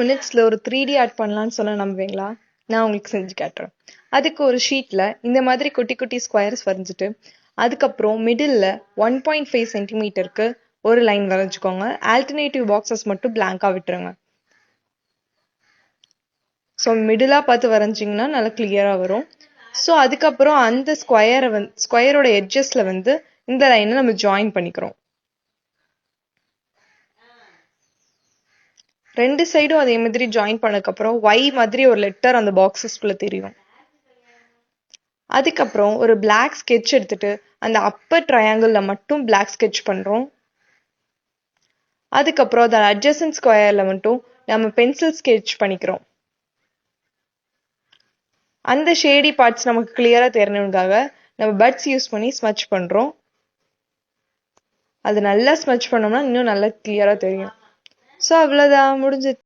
மினிட்ஸ்ல ஒரு 3D add பண்ணலாம்னு சொன்னா நம்புவீங்களா? நான் உங்களுக்கு செஞ்சு காட்டுறேன். அதுக்கு ஒரு ஷீட்ல இந்த மாதிரி குட்டி குட்டி ஸ்கொயர்ஸ் வரைஞ்சிட்டு அதுக்கப்புறம் மிடில்ல 1.5 சென்டிமீட்டருக்கு ஒரு லைன் வரைஞ்சுக்கோங்க. ஆல்டர்னேட்டிவ் பாக்ஸஸ் மட்டும் பிளாங்கா விட்டுருங்க. ஸோ மிடிலா பார்த்து வரைஞ்சிங்கன்னா நல்லா கிளியரா வரும். ஸோ அதுக்கப்புறம் அந்த ஸ்கொயரோட எட்ஜஸ்ல இந்த லைனை நம்ம ஜாயின் பண்ணிக்கிறோம். ரெண்டு சைடும் அதே மாதிரி ஜாயின் பண்ணதுக்கப்புறம் ஒய் மாதிரி ஒரு லெட்டர் அந்த பாக்ஸஸ்குள்ள தெரியும். அதுக்கப்புறம் ஒரு பிளாக் ஸ்கெட்ச் எடுத்துட்டு அந்த அப்பர் ட்ரையாங்கிள்ல மட்டும் பிளாக் ஸ்கெட்ச் பண்றோம். அதுக்கப்புறம் அந்த அட்ஜசன்ட் ஸ்கொயர்ல மட்டும் நம்ம பென்சில் ஸ்கெட்ச் பண்ணிக்கிறோம். அந்த ஷேடி பார்ட்ஸ் நமக்கு கிளியரா தெரியணுங்காக நம்ம பட்ஸ் யூஸ் பண்ணி ஸ்மட்ச் பண்றோம். அது நல்லா ஸ்மட்ச் பண்ணோம்னா இன்னும் நல்லா கிளியரா தெரியும். ஸோ அவ்வளோதான், முடிஞ்சது.